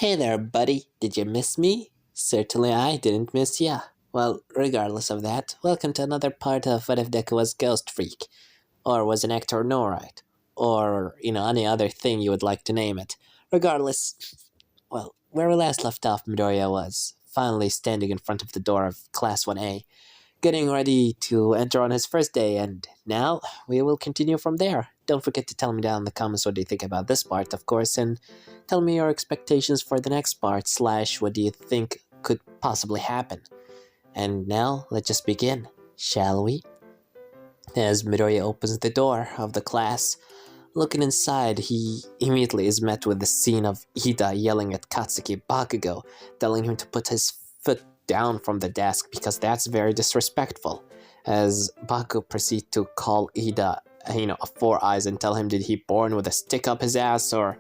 Hey there, buddy. Did you miss me? Certainly I didn't miss ya. Well, regardless of that, welcome to another part of What If Deku was Ghostfreak, or was an actor Norite, or, any other thing you would like to name it. Regardless, well, where we last left off, Midorya was finally standing in front of the door of Class 1A, getting ready to enter on his first day, and now we will continue from there. Don't forget to tell me down in the comments what do you think about this part, of course, and tell me your expectations for the next part, / what do you think could possibly happen. And now, let's just begin, shall we? As Midorya opens the door of the class, looking inside, he immediately is met with the scene of Ida yelling at Katsuki Bakugo, telling him to put his foot down from the desk because that's very disrespectful. As Bakugo proceeds to call Ida, a four eyes and tell him did he born with a stick up his ass or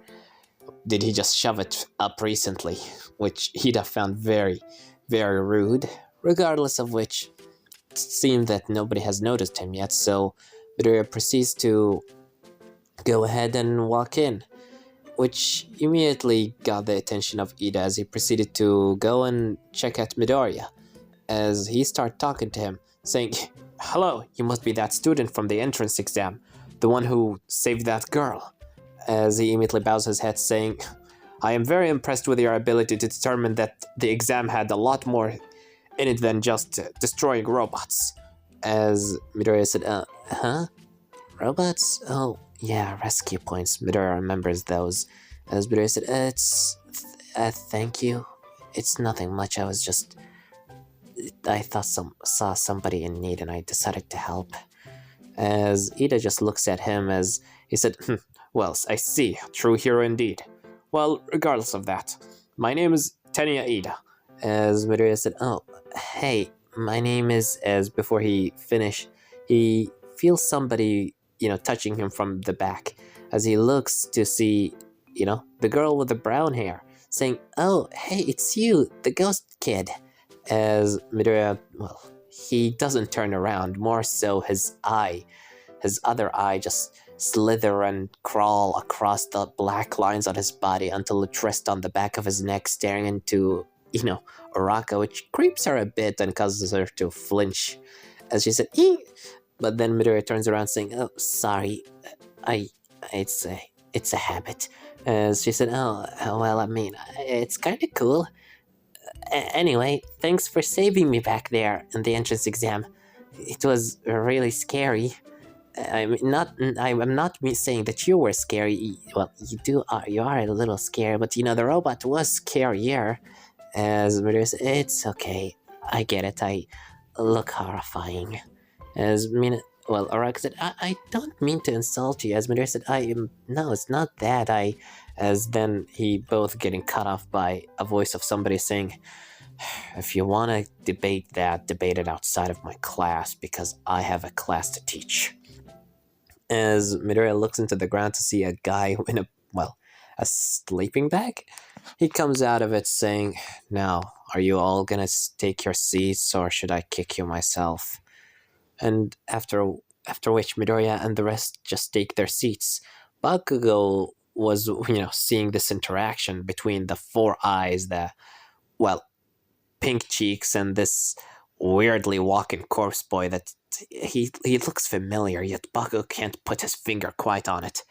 did he just shove it up recently, which Ida found very, very rude. Regardless of which, it seemed that nobody has noticed him yet, so Midorya proceeds to go ahead and walk in, which immediately got the attention of Ida as he proceeded to go and check out Midorya, as he started talking to him, saying, "Hello, you must be that student from the entrance exam, the one who saved that girl," as he immediately bows his head saying, "I am very impressed with your ability to determine that the exam had a lot more in it than just destroying robots," as Midorya said, huh? Robots? Oh, yeah, rescue points. Midorya remembers those. As Midorya said, thank you. It's nothing much, I saw somebody in need and I decided to help. As Ida just looks at him as he said, "Well, I see, true hero indeed. Well, regardless of that, my name is Tenya Ida." As Midorya said, "Oh, hey, my name is," as before he finished, he feels somebody, touching him from the back, as he looks to see, the girl with the brown hair, saying, "Oh, hey, it's you, the ghost kid." As Midorya, well, he doesn't turn around, more so his other eye just slither and crawl across the black lines on his body until it rests on the back of his neck, staring into, Uraka, which creeps her a bit and causes her to flinch, as she said, "Eek!" But then Midorya turns around saying, "Oh, sorry, it's a habit." As she said, "Oh, well, I mean, it's kind of cool. Anyway, thanks for saving me back there in the entrance exam. It was really scary. I'm not saying that you were scary. Well, you are a little scary, but the robot was scarier." As Midorya said, "It's okay. I get it. I look horrifying." As Uraka said, I don't mean to insult you." As Midorya said, no, it's not that. As then he both getting cut off by a voice of somebody saying, "If you want to debate that, debate it outside of my class, because I have a class to teach." As Midorya looks into the ground to see a guy in a sleeping bag, he comes out of it saying, "Now, are you all gonna take your seats, or should I kick you myself?" And after which Midorya and the rest just take their seats. Bakugo was, seeing this interaction between the four eyes, the, pink cheeks, and this weirdly walking corpse boy that he looks familiar, yet Bakugo can't put his finger quite on it.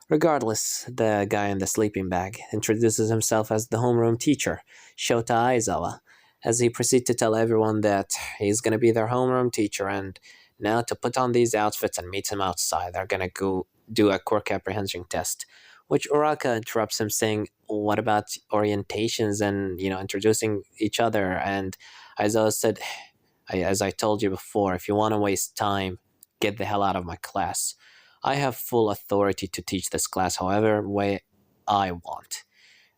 Regardless, the guy in the sleeping bag introduces himself as the homeroom teacher, Shota Aizawa, as he proceeds to tell everyone that he's going to be their homeroom teacher, and now to put on these outfits and meet him outside, they're going to go do a Quirk Apprehension test, which Uraka interrupts him saying, "What about orientations and, introducing each other?" And Aizawa said, "As I told you before, if you want to waste time, get the hell out of my class. I have full authority to teach this class however way I want.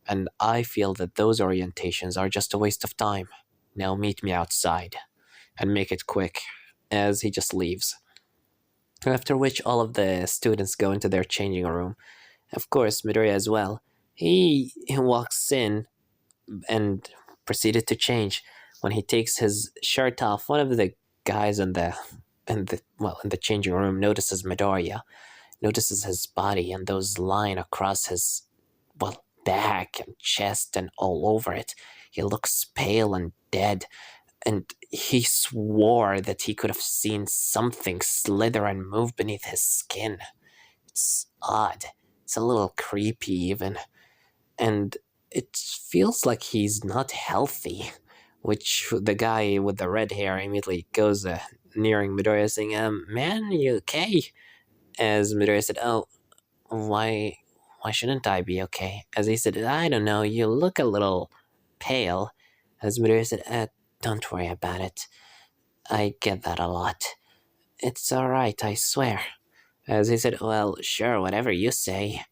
And I feel that those orientations are just a waste of time. Now meet me outside. And make it quick," as he just leaves. After which all of the students go into their changing room. Of course, Midorya as well. He walks in and proceeded to change. When he takes his shirt off, one of the guys in the changing room notices Midorya, notices his body and those line across his back and chest and all over it. He looks pale and dead, and he swore that he could have seen something slither and move beneath his skin. It's odd. It's a little creepy, even. And it feels like he's not healthy. Which the guy with the red hair immediately goes nearing Midorya, saying, man, you okay? As Midorya said, oh, why shouldn't I be okay? As he said, I don't know, you look a little pale. As Midorya said, don't worry about it. I get that a lot. It's alright, I swear. As he said, well, sure, whatever you say.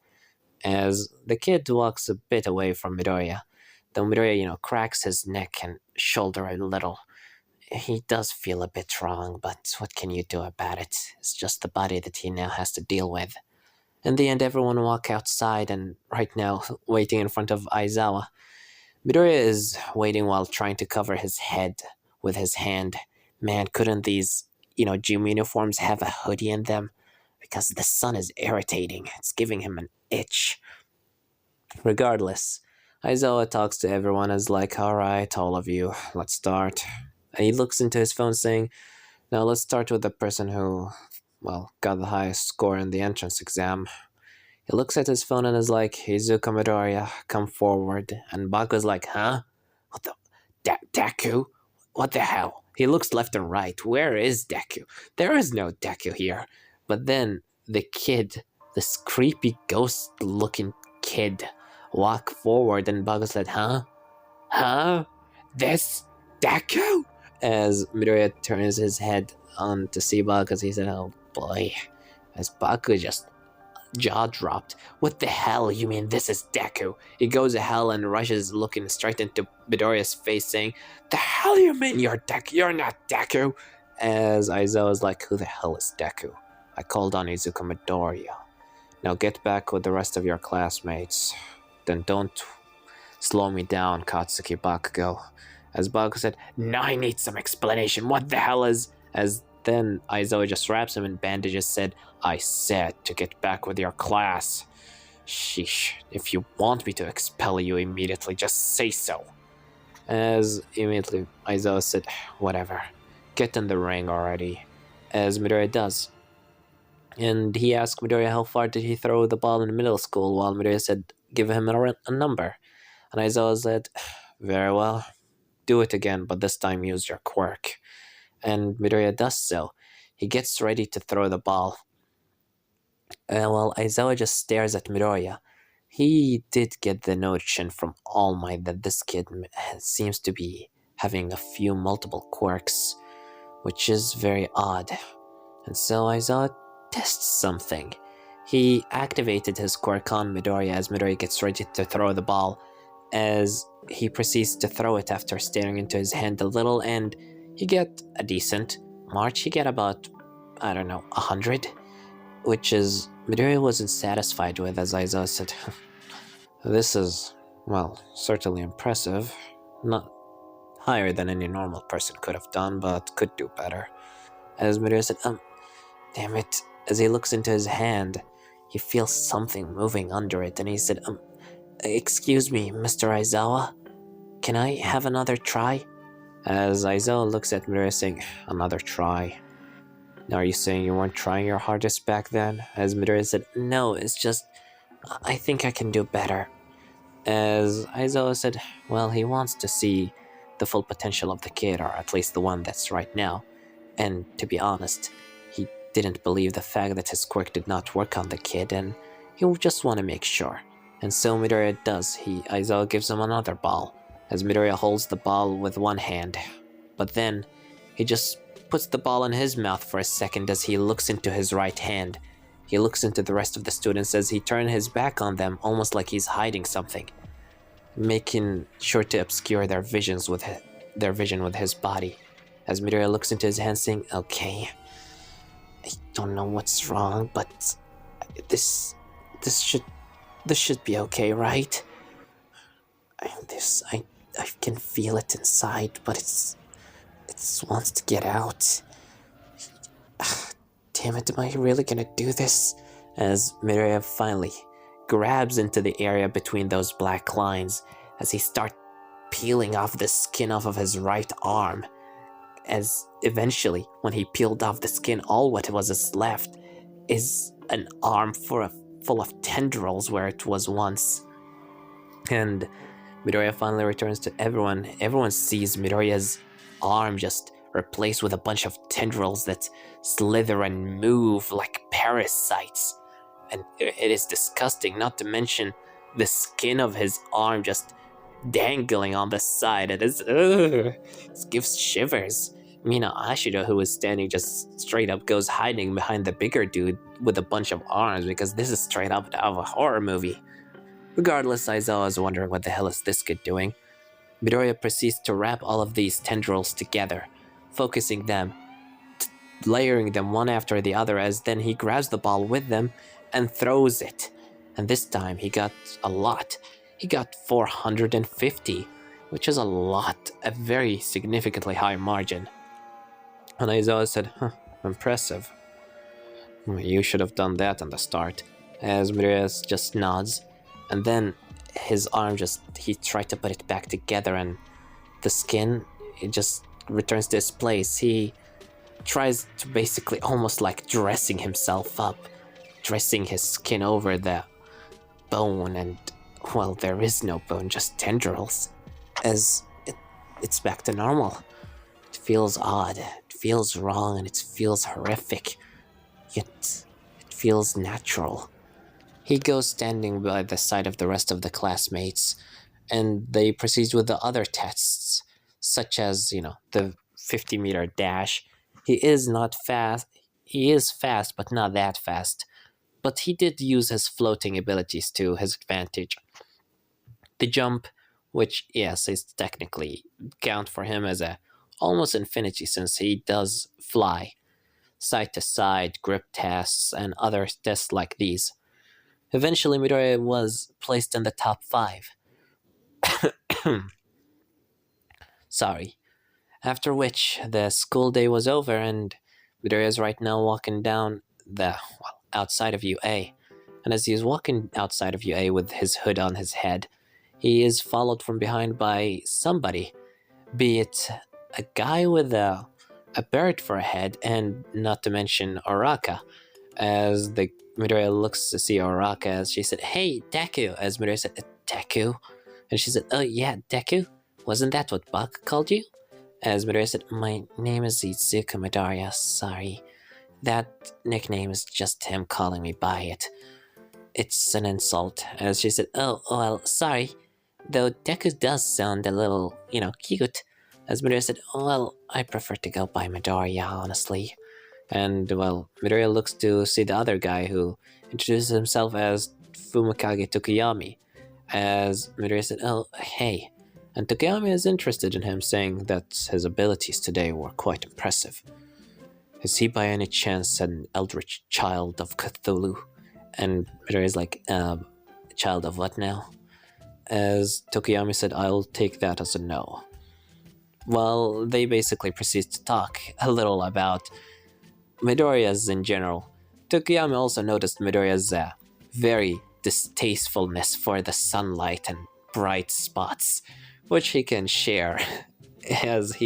As the kid walks a bit away from Midorya, though Midorya, cracks his neck and shoulder a little. He does feel a bit wrong, but what can you do about it? It's just the body that he now has to deal with. In the end, everyone walk outside, and right now, waiting in front of Aizawa. Midoriya is waiting while trying to cover his head with his hand. Man, couldn't these, gym uniforms have a hoodie in them? Because the sun is irritating. It's giving him an itch. Regardless, Aizawa talks to everyone as like, alright, all of you, let's start. And he looks into his phone saying, now let's start with the person who, got the highest score in the entrance exam. He looks at his phone and is like, Izuka Midoriya, come forward. And Bakugo's like, huh? What the? Deku? What the hell? He looks left and right. Where is Deku? There is no Deku here. But then the kid, this creepy ghost-looking kid, walk forward and Bakugo said, huh? Huh? This Deku? As Midoriya turns his head on to see Bakugo, he said, oh boy. As Bakugo just jaw dropped. What the hell? You mean this is Deku? He goes to hell and rushes looking straight into Midoriya's face saying, the hell you mean you're Deku? You're not Deku! As Aizawa's like, who the hell is Deku? I called on Izuka Midoriya. Now get back with the rest of your classmates. Then don't slow me down, Katsuki Bakugo. As Bakugo said, now I need some explanation. What the hell is... As then Aizawa just wraps him in bandages, said, I said to get back with your class. Sheesh, if you want me to expel you immediately, just say so. As immediately Aizawa said, whatever, get in the ring already. As Midoriya does. And he asked Midoriya how far did he throw the ball in middle school, while Midoriya said, give him a number. And Aizawa said, very well, do it again, but this time use your quirk. And Midoriya does so. He gets ready to throw the ball. While Aizawa just stares at Midoriya. He did get the notion from All Might that this kid seems to be having a few multiple quirks, which is very odd. And so Aizawa tests something. He activated his quirk on Midoriya as Midoriya gets ready to throw the ball, as he proceeds to throw it after staring into his hand a little, and he get a decent march. He get about, 100, which is Midoriya wasn't satisfied with, as Aizawa said, this is, certainly impressive. Not higher than any normal person could have done, but could do better. As Midoriya said, damn it. As he looks into his hand, he feels something moving under it, and he said, excuse me, Mr. Aizawa, can I have another try? As Aizawa looks at Midoriya saying, another try. Now are you saying you weren't trying your hardest back then? As Midoriya said, no, it's just, I think I can do better. As Aizawa said, well, he wants to see the full potential of the kid, or at least the one that's right now. And to be honest, he didn't believe the fact that his quirk did not work on the kid, and he just want to make sure. And so Midoriya does. Aizawa gives him another ball, as Midoriya holds the ball with one hand. But then, he just puts the ball in his mouth for a second as he looks into his right hand. He looks into the rest of the students as he turns his back on them, almost like he's hiding something, making sure to obscure their vision with his body. As Midoriya looks into his hand saying, okay, I don't know what's wrong, but this should be okay, right? I can feel it inside, but it wants to get out. Damn it, am I really gonna do this? As Midoriya finally grabs into the area between those black lines as he starts peeling off the skin off of his right arm. As eventually, when he peeled off the skin, all what was left is an arm full of tendrils where it was once. And Midorya finally returns to everyone. Everyone sees Midorya's arm just replaced with a bunch of tendrils that slither and move like parasites. And it is disgusting, not to mention the skin of his arm just dangling on the side. It gives shivers. Mina Ashido, who is standing just straight up, goes hiding behind the bigger dude with a bunch of arms because this is straight up out of a horror movie. Regardless, Aizawa is wondering what the hell is this kid doing. Midorya proceeds to wrap all of these tendrils together, focusing them, layering them one after the other, as then he grabs the ball with them and throws it. And this time he got a lot. He got 450, which is a lot, a very significantly high margin. And Aizawa said, impressive. You should have done that on the start. As Midorya just nods, and then his arm he tried to put it back together, and the skin, it just returns to its place. He tries to basically almost like dressing himself up, dressing his skin over the bone, and well, there is no bone, just tendrils. As it's back to normal. It feels odd, it feels wrong, and it feels horrific. Yet it feels natural. He goes standing by the side of the rest of the classmates, and they proceed with the other tests, such as, the 50-meter dash. He is not fast. He is fast, but not that fast. But he did use his floating abilities to his advantage. The jump, which, yes, is technically count for him as a almost infinity since he does fly. Side to side, grip tests, and other tests like these. Eventually, Midorya was placed in the top 5. Sorry. After which, the school day was over, and Midorya is right now walking down outside of UA. And as he is walking outside of UA with his hood on his head, he is followed from behind by somebody, be it a guy with a bird for a head, and not to mention Oraka. As the Midorya looks to see Oraka, as she said, "Hey, Deku," as Midorya said, "Deku?" And she said, "Oh yeah, Deku? Wasn't that what Buck called you?" As Midorya said, "My name is Izuku Midorya, sorry. That nickname is just him calling me by it. It's an insult." As she said, "Oh, well, sorry. Though Deku does sound a little, cute." As Midorya said, "Well, I prefer to go by Midorya, honestly." And, well, Midorya looks to see the other guy who introduces himself as Fumikage Tokuyami. As Midorya said, "Oh, hey." And Tokuyami is interested in him, saying that his abilities today were quite impressive. Is he by any chance an eldritch child of Cthulhu? And Midorya is like, child of what now? As Tokuyami said, "I'll take that as a no." Well, they basically proceed to talk a little about Midoriya's in general. Tokuyami also noticed Midoriya's very distastefulness for the sunlight and bright spots, which he can share, as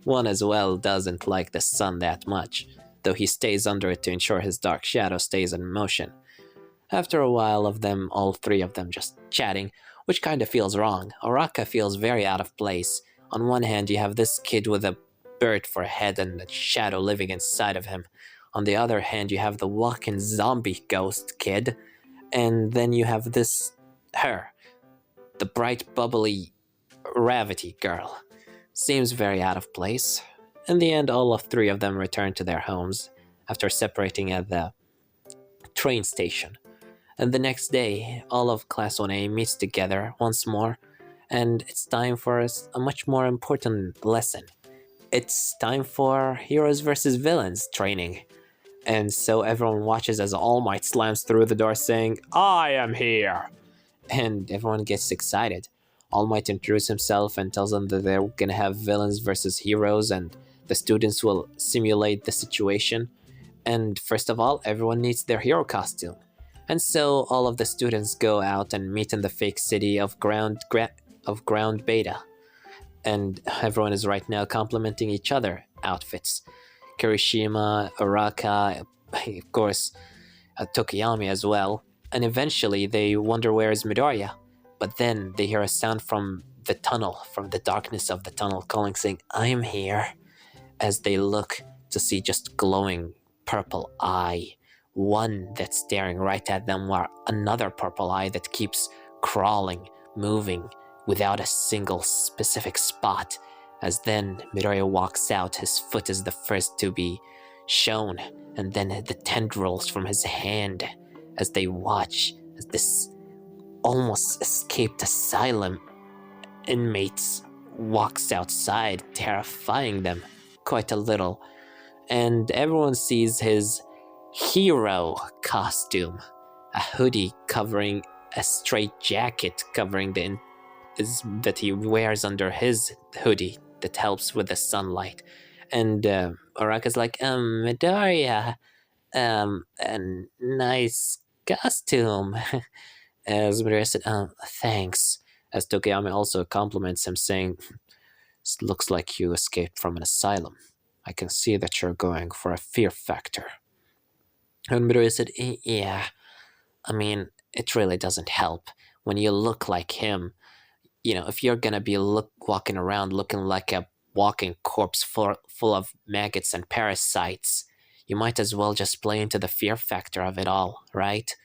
one as well doesn't like the sun that much, though he stays under it to ensure his dark shadow stays in motion. After a while of them, all 3 of them just chatting, which kinda feels wrong. Oraka feels very out of place. On one hand, you have this kid with a bird for a head and a shadow living inside of him. On the other hand, you have the walking zombie ghost kid. And then you have her, the bright, bubbly Ravity girl. Seems very out of place. In the end, all of 3 of them return to their homes after separating at the train station. And the next day, all of Class 1A meets together once more, and it's time for a much more important lesson. It's time for Heroes vs. Villains training. And so everyone watches as All Might slams through the door saying, "I am here!" And everyone gets excited. All Might introduces himself and tells them that they're gonna have villains versus heroes, and the students will simulate the situation. And first of all, everyone needs their hero costume. And so all of the students go out and meet in the fake city of Ground Beta, and everyone is right now complimenting each other outfits. Kirishima, Araka, of course, Tokiyami as well. And eventually they wonder where is Midorya. But then they hear a sound from the tunnel, from the darkness of the tunnel, calling, saying, "I'm here." As they look to see just glowing purple eye, one that's staring right at them, while another purple eye that keeps crawling, moving, without a single specific spot. As then Midorya walks out, his foot is the first to be shown, and then the tendrils from his hand as they watch as this almost escaped asylum inmates walks outside, terrifying them quite a little. And everyone sees his hero costume, a hoodie covering a straight jacket covering that he wears under his hoodie that helps with the sunlight. And Araka's like, Midorya, a nice costume. As Midorya said, thanks. As Tokiyami also compliments him, saying, "It looks like you escaped from an asylum. I can see that you're going for a fear factor." And Midorya said, Yeah, I mean, it really doesn't help. When you look like him, if you're gonna be walking around looking like a walking corpse full of maggots and parasites, you might as well just play into the fear factor of it all, right?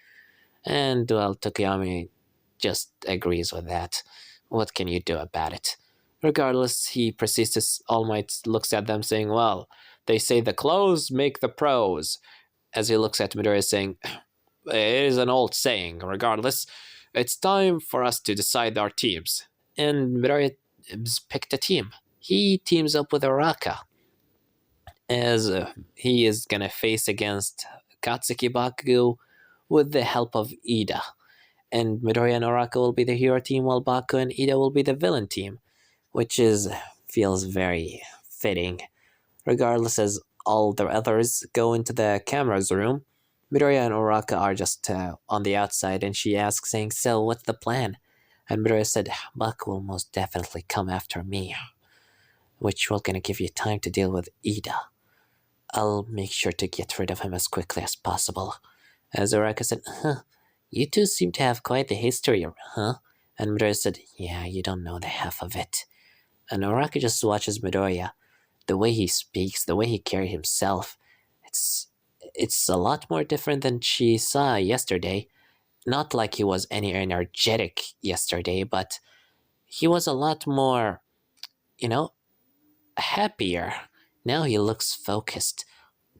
And, well, Tokiyami just agrees with that. What can you do about it? Regardless, he proceeds to All Might looks at them saying, "Well, they say the clothes make the pros." As he looks at Midorya saying, "It is an old saying. Regardless, it's time for us to decide our teams." And Midorya picked a team. He teams up with Araka, as he is gonna face against Katsuki Bakugo with the help of Ida. And Midorya and Araka will be the hero team, while Bakugo and Ida will be the villain team, which feels very fitting. Regardless, as all the others go into the camera's room, Midorya and Araka are just on the outside, and she asks, saying, "So, what's the plan?" And Midorya said, "Bakugo will most definitely come after me, which will gonna give you time to deal with Ida. I'll make sure to get rid of him as quickly as possible." As Araka said, "You two seem to have quite the history, huh?" And Midorya said, "Yeah, you don't know the half of it." And Araka just watches Midorya. The way he speaks, the way he carries himself, it's a lot more different than she saw yesterday. Not like he was any energetic yesterday, but he was a lot more, happier. Now he looks focused,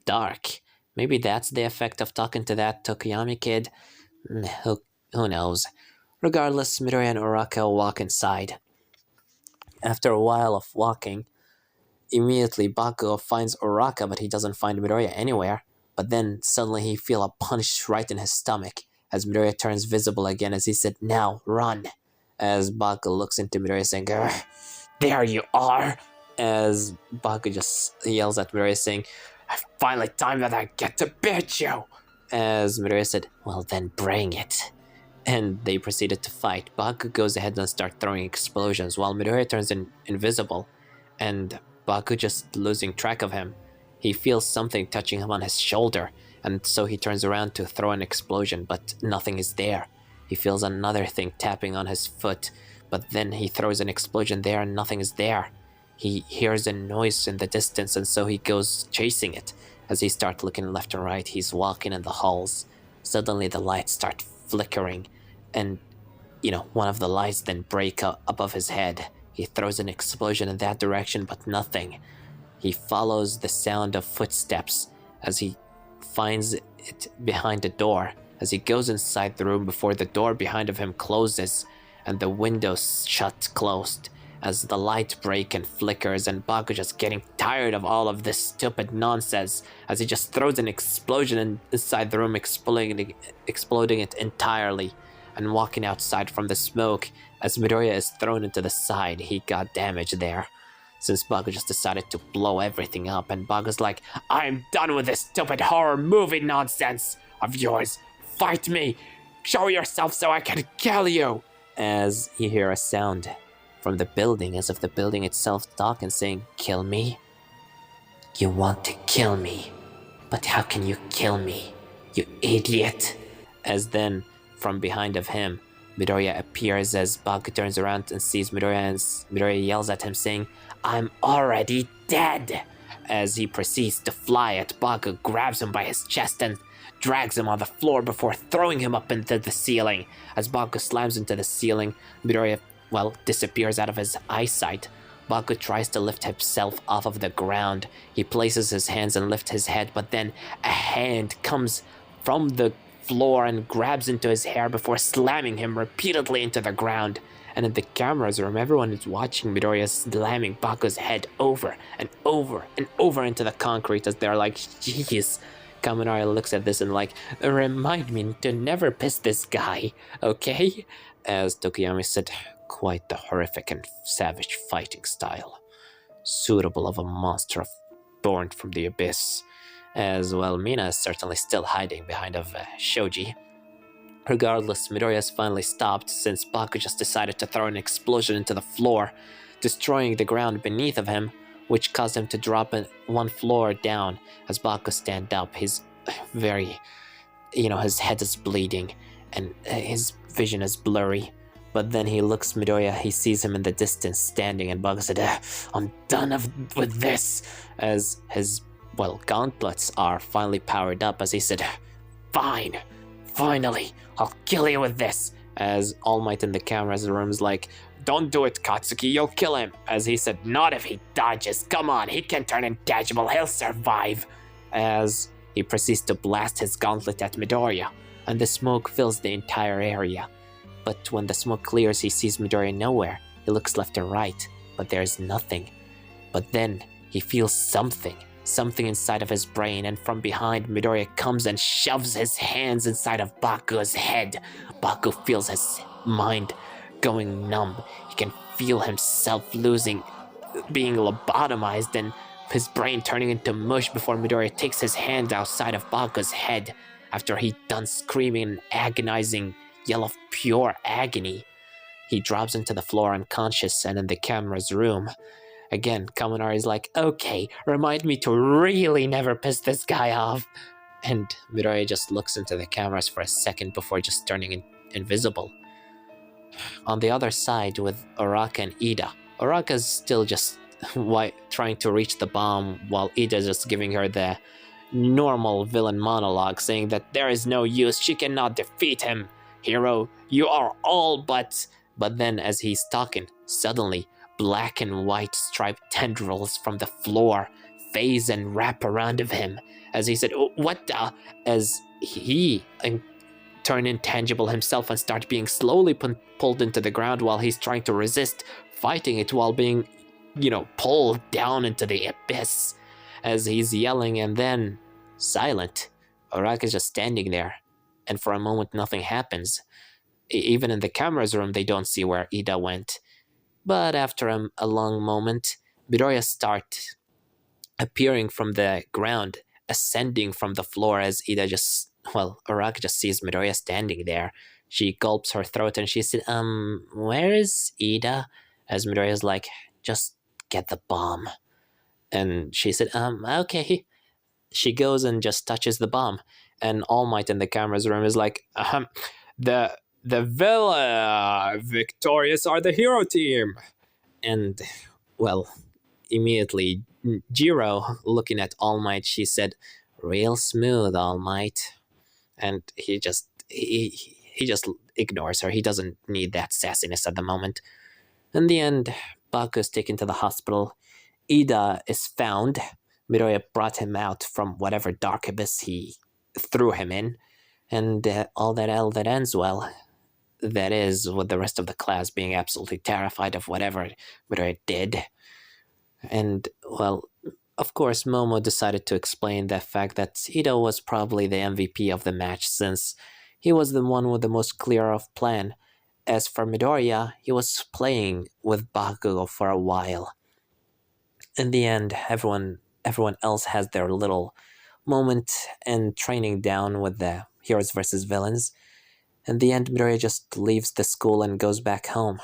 dark. Maybe that's the effect of talking to that Tokiyami kid. Who knows? Regardless, Midorya and Araka walk inside. After a while of walking, immediately Bakugo finds Araka, but he doesn't find Midorya anywhere. But then suddenly he feels a punch right in his stomach as Midorya turns visible again, as he said, "Now, run." As Bakugo looks into Midorya saying, "Grr, there you are." As Bakugo just yells at Midorya saying, "Finally time that I get to beat you." As Midorya said, "Well then bring it." And they proceeded to fight. Bakugo goes ahead and starts throwing explosions while Midorya turns invisible, and Bakugo just losing track of him. He feels something touching him on his shoulder, and so he turns around to throw an explosion, but nothing is there. He feels another thing tapping on his foot, but then he throws an explosion there and nothing is there. He hears a noise in the distance, and so he goes chasing it. As he starts looking left and right, he's walking in the halls. Suddenly the lights start flickering, and one of the lights then break above his head. He throws an explosion in that direction, but nothing. He follows the sound of footsteps as he finds it behind a door. As he goes inside the room before the door behind of him closes and the windows shut closed, as the light break and flickers, and Bakugo just getting tired of all of this stupid nonsense, as he just throws an explosion inside the room, exploding it entirely, and walking outside from the smoke. As Midorya is thrown into the side, he got damaged there, since Bakugo just decided to blow everything up, and Bakugo's like, "I'm done with this stupid horror movie nonsense of yours. fight me! Show yourself so I can kill you! As you hear a sound from the building, as if the building itself talking, saying, kill me? You want to kill me, but how can you kill me, you idiot? As then, from behind of him, Midorya appears as Bakugo turns around and sees Midorya, and Midorya yells at him saying, I'm already dead! As he proceeds to fly at Bakugo, grabs him by his chest and drags him on the floor before throwing him up into the ceiling. As Bakugo slams into the ceiling, Midorya, disappears out of his eyesight. Bakugo tries to lift himself off of the ground. He places his hands and lifts his head, but then a hand comes from the floor and grabs into his hair before slamming him repeatedly into the ground. And in the camera's room, everyone is watching Midorya slamming Bakugo's head over and over and over into the concrete as they're like, jeez. Kaminari looks at this and like, remind me to never piss this guy, okay? As Tokiyami said, quite the horrific and savage fighting style, suitable of a monster born from the abyss. As well, Mina is certainly still hiding behind of Shoji. Regardless, Midorya has finally stopped since Bakugo just decided to throw an explosion into the floor, destroying the ground beneath of him, which caused him to drop one floor down. As Bakugo stands up, he's very, his head is bleeding and his vision is blurry. But then he looks Midorya, he sees him in the distance standing, and Bakugo said, I'm done with this, as his, gauntlets are finally powered up, as he said, fine, finally, I'll kill you with this. As All Might in the camera's room is like, don't do it, Katsuki, you'll kill him. As he said, not if he dodges, come on, he can turn intangible, he'll survive. As he proceeds to blast his gauntlet at Midorya, and the smoke fills the entire area. But when the smoke clears, he sees Midorya nowhere. He looks left and right, but there's nothing. But then he feels something inside of his brain, and from behind, Midorya comes and shoves his hands inside of Bakugo's head. Bakugo feels his mind going numb. He can feel himself being lobotomized, and his brain turning into mush before Midorya takes his hand outside of Bakugo's head after he done screaming an agonizing yell of pure agony. He drops into the floor unconscious, and in the camera's room, again, Kaminari is like, okay, remind me to really never piss this guy off. And Midorya just looks into the cameras for a second before just turning invisible. On the other side, with Araka and Ida, Araka's still just trying to reach the bomb, while Ida's just giving her the normal villain monologue, saying that there is no use, she cannot defeat him. Hero, you are all but... But then as he's talking, suddenly black and white striped tendrils from the floor phase and wrap around of him. As he said, what the... As he turn intangible himself and start being slowly pulled into the ground while he's trying to resist, fighting it while being, pulled down into the abyss. As he's yelling and then silent, Araka's just standing there. And for a moment, nothing happens. Even in the camera's room, they don't see where Ida went. But after a long moment, Midorya starts appearing from the ground, ascending from the floor as Ida Araka just sees Midorya standing there. She gulps her throat and she said, where is Ida? As Midorya's like, just get the bomb. And she said, okay. She goes and just touches the bomb. And All Might in the camera's room is like, the victorious are the hero team. And, immediately, Jiro, looking at All Might, she said, real smooth, All Might. And he just ignores her. He doesn't need that sassiness at the moment. In the end, Baku's taken to the hospital. Ida is found. Midorya brought him out from whatever dark abyss he threw him in, and all that ends well. That is, with the rest of the class being absolutely terrified of whatever Midorya did. And, of course, Momo decided to explain the fact that Ida was probably the MVP of the match, since he was the one with the most clear of plan. As for Midorya, he was playing with Bakugo for a while. In the end, everyone else has their little moment and training down with the heroes versus villains. In the end, Midorya just leaves the school and goes back home.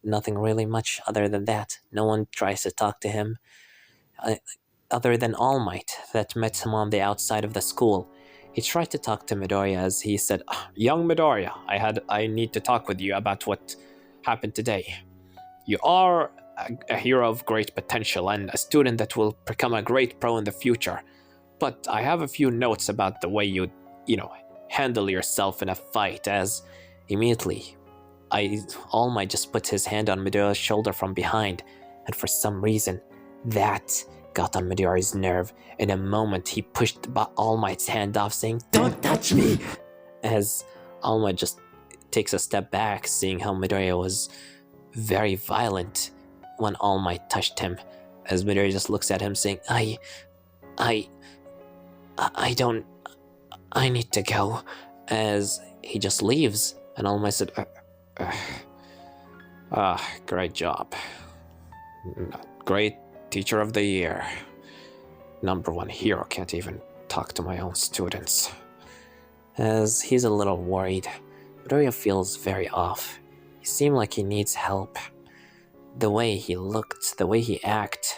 Nothing really much other than that. No one tries to talk to him, uh, other than All Might, that met him on the outside of the school. He tried to talk to Midorya as he said, "Young Midorya, I need to talk with you about what happened today. You are a hero of great potential and a student that will become a great pro in the future. But I have a few notes about the way you handle yourself in a fight," as immediately All Might just put his hand on Midoriya's shoulder from behind, and for some reason, that got on Midoriya's nerve. In a moment, he pushed All Might's hand off, saying, "Don't touch me!" As All Might just takes a step back, seeing how Midoriya was very violent when All Might touched him. As Midoriya just looks at him, saying, I don't, I need to go." As he just leaves, and All Might said, "Great job. Great teacher of the year. #1 hero can't even talk to my own students." As he's a little worried, Midoriya feels very off. He seemed like he needs help. The way he looked, the way he acted,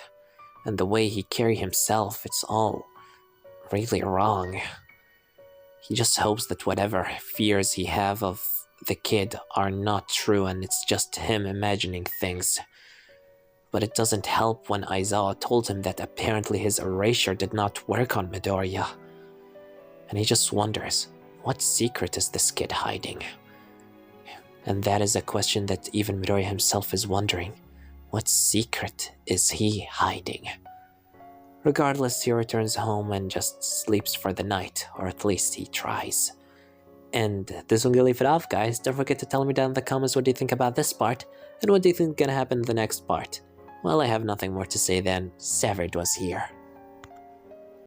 and the way he carried himself, it's all really wrong. He just hopes that whatever fears he have of the kid are not true and it's just him imagining things. But it doesn't help when Aizawa told him that apparently his erasure did not work on Midoriya. And he just wonders, what secret is this kid hiding? And that is a question that even Midoriya himself is wondering. What secret is he hiding? Regardless, he returns home and just sleeps for the night, or at least he tries. And this will leave it off, guys. Don't forget to tell me down in the comments what do you think about this part, and what do you think is gonna happen in the next part. Well, I have nothing more to say than Severed was here.